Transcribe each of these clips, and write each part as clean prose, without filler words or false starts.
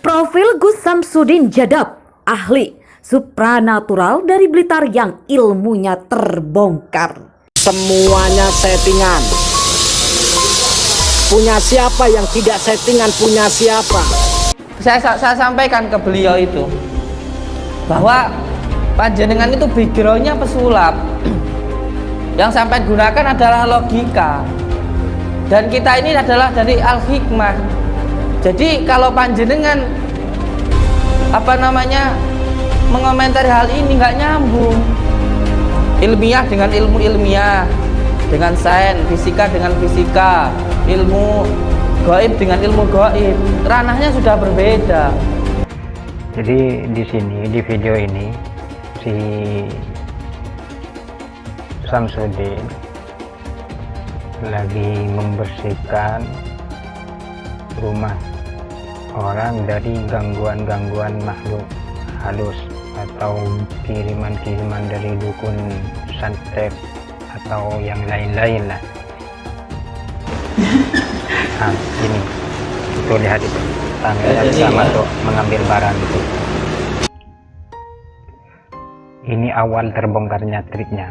Profil Gus Samsudin Jadab, ahli supranatural dari Blitar yang ilmunya terbongkar. Semuanya settingan. Punya siapa yang tidak settingan, punya siapa? Saya sampaikan ke beliau itu bahwa panjenengan itu backgroundnya pesulap. Yang sampai gunakan adalah logika. Dan kita ini adalah dari al-hikmah. Jadi kalau panjenengan mengomentari hal ini nggak nyambung. Ilmiah dengan ilmu ilmiah, dengan sains, fisika dengan fisika, ilmu gaib dengan ilmu gaib, ranahnya sudah berbeda. Jadi di sini, di video ini, si Samsudin lagi membersihkan rumah orang dari gangguan-gangguan makhluk halus atau kiriman-kiriman dari dukun santet atau yang lain-lain lah. Nah, ini itu lihat itu tangannya sama tuh mengambil barang itu. Ini awal terbongkarnya triknya.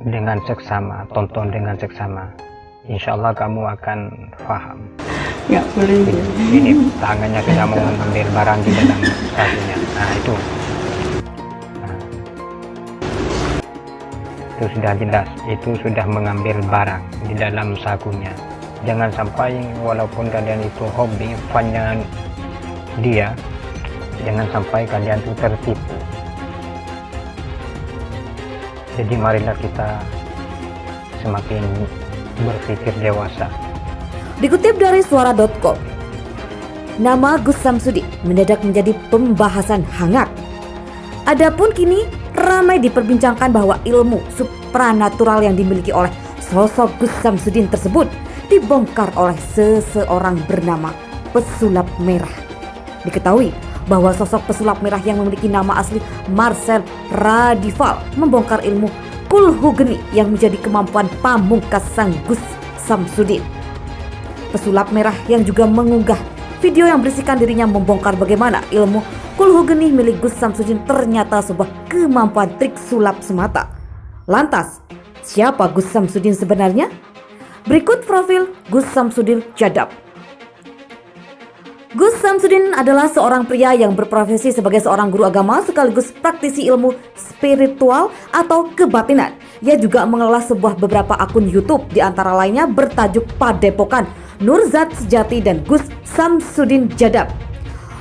Dengan seksama, tonton dengan seksama, insya Allah kamu akan paham. Nggak boleh. Ini tangannya sudah mau mengambil barang di dalam sakunya. Nah itu, itu sudah jelas, itu sudah mengambil barang di dalam sakunya. Jangan sampai walaupun kalian itu hobi fannya dia, jangan sampai kalian itu tertipu. Jadi marilah kita semakin berpikir dewasa. Dikutip dari suara.com, nama Gus Samsudin mendadak menjadi pembahasan hangat. Adapun kini ramai diperbincangkan bahwa ilmu supranatural yang dimiliki oleh sosok Gus Samsudin tersebut dibongkar oleh seseorang bernama Pesulap Merah. Diketahui bahwa sosok pesulap merah yang memiliki nama asli Marcel Radival membongkar ilmu kulhu geni yang menjadi kemampuan pamungkas sang Gus Samsudin. Pesulap merah yang juga mengunggah video yang berisikan dirinya membongkar bagaimana ilmu kulhu geni milik Gus Samsudin ternyata sebuah kemampuan trik sulap semata. Lantas, siapa Gus Samsudin sebenarnya? Berikut profil Gus Samsudin Jadab. Gus Samsudin adalah seorang pria yang berprofesi sebagai seorang guru agama sekaligus praktisi ilmu spiritual atau kebatinan. Ia juga mengelola beberapa akun YouTube, di antara lainnya bertajuk Padepokan Nurzat Sejati dan Gus Samsudin Jadab.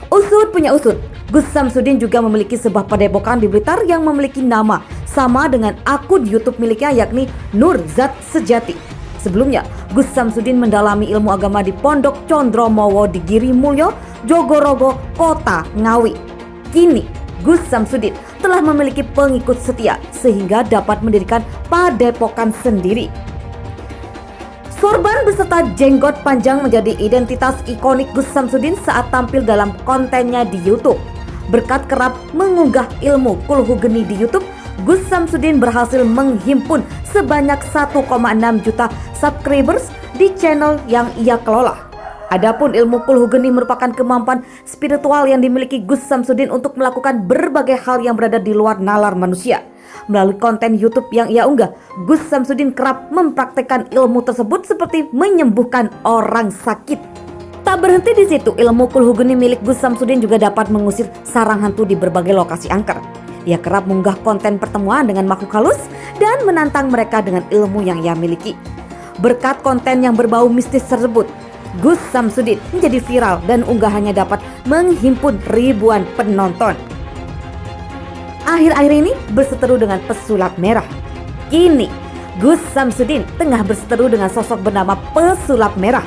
Usut punya usut, Gus Samsudin juga memiliki sebuah padepokan di Blitar yang memiliki nama sama dengan akun YouTube miliknya, yakni Nurzat Sejati. Sebelumnya, Gus Samsudin mendalami ilmu agama di Pondok Condromowo di Giri Mulyo, Jogorogo, Kota Ngawi. Kini, Gus Samsudin telah memiliki pengikut setia sehingga dapat mendirikan padepokan sendiri. Sorban beserta jenggot panjang menjadi identitas ikonik Gus Samsudin saat tampil dalam kontennya di YouTube. Berkat kerap mengunggah ilmu kulhu geni di YouTube, Gus Samsudin berhasil menghimpun sebanyak 1,6 juta subscribers di channel yang ia kelola. Adapun ilmu kulhu geni merupakan kemampuan spiritual yang dimiliki Gus Samsudin untuk melakukan berbagai hal yang berada di luar nalar manusia. Melalui konten YouTube yang ia unggah, Gus Samsudin kerap mempraktekkan ilmu tersebut seperti menyembuhkan orang sakit. Tak berhenti di situ, ilmu kulhu geni milik Gus Samsudin juga dapat mengusir sarang hantu di berbagai lokasi angker. Ia kerap mengunggah konten pertemuan dengan makhluk halus dan menantang mereka dengan ilmu yang ia miliki. Berkat konten yang berbau mistis tersebut, Gus Samsudin menjadi viral dan unggahannya dapat menghimpun ribuan penonton. Akhir-akhir ini berseteru dengan pesulap merah. Kini, Gus Samsudin tengah berseteru dengan sosok bernama Pesulap Merah.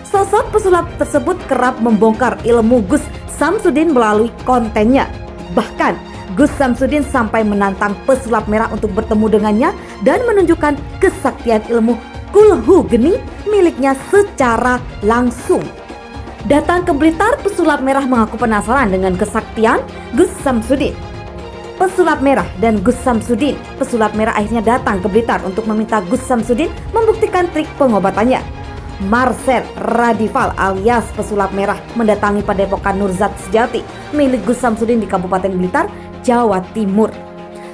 Sosok pesulap tersebut kerap membongkar ilmu Gus Samsudin melalui kontennya. Bahkan, Gus Samsudin sampai menantang pesulap merah untuk bertemu dengannya dan menunjukkan kesaktian ilmu kulhu geni miliknya secara langsung. Datang ke Blitar, pesulap merah mengaku penasaran dengan kesaktian Gus Samsudin. Pesulap merah dan Gus Samsudin, pesulap merah akhirnya datang ke Blitar untuk meminta Gus Samsudin membuktikan trik pengobatannya. Marcel Radival alias pesulap merah mendatangi Padepokan Nurzat Sejati milik Gus Samsudin di Kabupaten Blitar, Jawa Timur.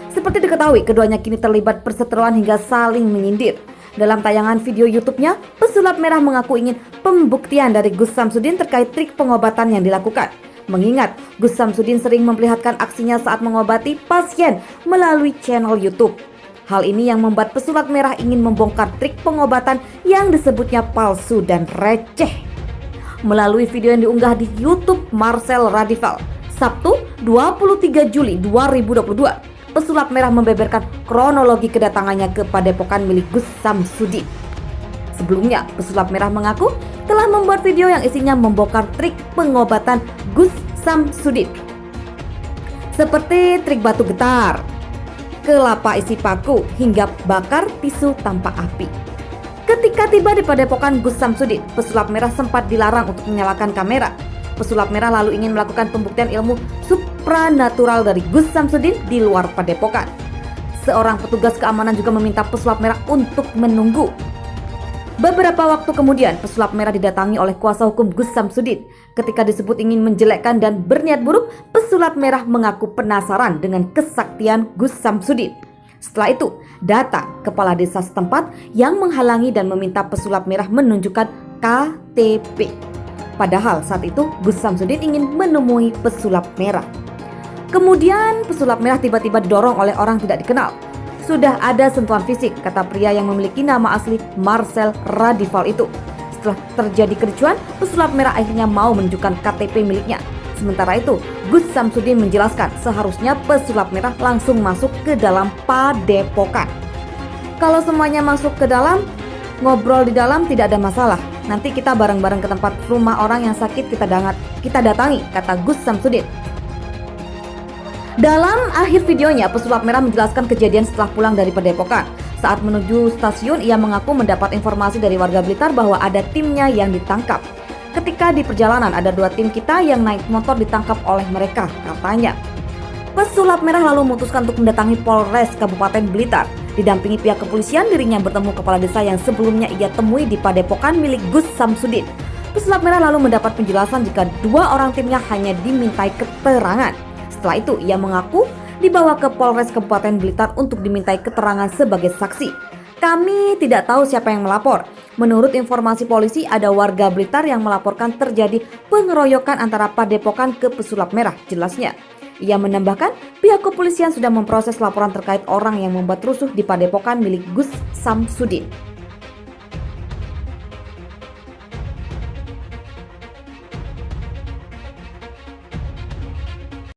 Seperti diketahui, keduanya kini terlibat perseteruan hingga saling menyindir. Dalam tayangan video YouTube-nya, pesulap merah mengaku ingin pembuktian dari Gus Samsudin terkait trik pengobatan yang dilakukan. Mengingat Gus Samsudin sering memperlihatkan aksinya saat mengobati pasien melalui channel YouTube. Hal ini yang membuat pesulap merah ingin membongkar trik pengobatan yang disebutnya palsu dan receh. Melalui video yang diunggah di YouTube Marcel Radival, Sabtu 23 Juli 2022, pesulap merah membeberkan kronologi kedatangannya ke Padepokan milik Gus Samsudin. Sebelumnya, pesulap merah mengaku telah membuat video yang isinya membongkar trik pengobatan Gus Samsudin, seperti trik batu getar, kelapa isi paku, hingga bakar tisu tanpa api. Ketika tiba di Padepokan Gus Samsudin, pesulap merah sempat dilarang untuk menyalakan kamera. Pesulap merah lalu ingin melakukan pembuktian ilmu supranatural dari Gus Samsudin di luar Padepokan. Seorang petugas keamanan juga meminta pesulap merah untuk menunggu. Beberapa waktu kemudian, pesulap merah didatangi oleh kuasa hukum Gus Samsudin. Ketika disebut ingin menjelekkan dan berniat buruk, pesulap merah mengaku penasaran dengan kesaktian Gus Samsudin. Setelah itu, datang kepala desa setempat yang menghalangi dan meminta pesulap merah menunjukkan KTP. Padahal saat itu Gus Samsudin ingin menemui pesulap merah. Kemudian pesulap merah tiba-tiba didorong oleh orang tidak dikenal. Sudah ada sentuhan fisik, kata pria yang memiliki nama asli Marcel Radival itu. Setelah terjadi kericuan, pesulap merah akhirnya mau menunjukkan KTP miliknya. Sementara itu, Gus Samsudin menjelaskan seharusnya pesulap merah langsung masuk ke dalam Padepokan. Kalau semuanya masuk ke dalam, ngobrol di dalam tidak ada masalah. Nanti kita bareng-bareng ke tempat rumah orang yang sakit kita datangi, kata Gus Samsudin. Dalam akhir videonya, pesulap merah menjelaskan kejadian setelah pulang dari Padepokan. Saat menuju stasiun, ia mengaku mendapat informasi dari warga Blitar bahwa ada timnya yang ditangkap. Ketika di perjalanan, ada 2 tim kita yang naik motor ditangkap oleh mereka, katanya. Pesulap merah lalu memutuskan untuk mendatangi Polres Kabupaten Blitar. Didampingi pihak kepolisian, dirinya bertemu kepala desa yang sebelumnya ia temui di Padepokan milik Gus Samsudin. Pesulap merah lalu mendapat penjelasan jika 2 orang timnya hanya dimintai keterangan. Setelah itu, ia mengaku dibawa ke Polres Kabupaten Blitar untuk dimintai keterangan sebagai saksi. Kami tidak tahu siapa yang melapor. Menurut informasi polisi, ada warga Blitar yang melaporkan terjadi pengeroyokan antara Padepokan ke pesulap merah, jelasnya. Ia menambahkan, pihak kepolisian sudah memproses laporan terkait orang yang membuat rusuh di Padepokan milik Gus Samsudin.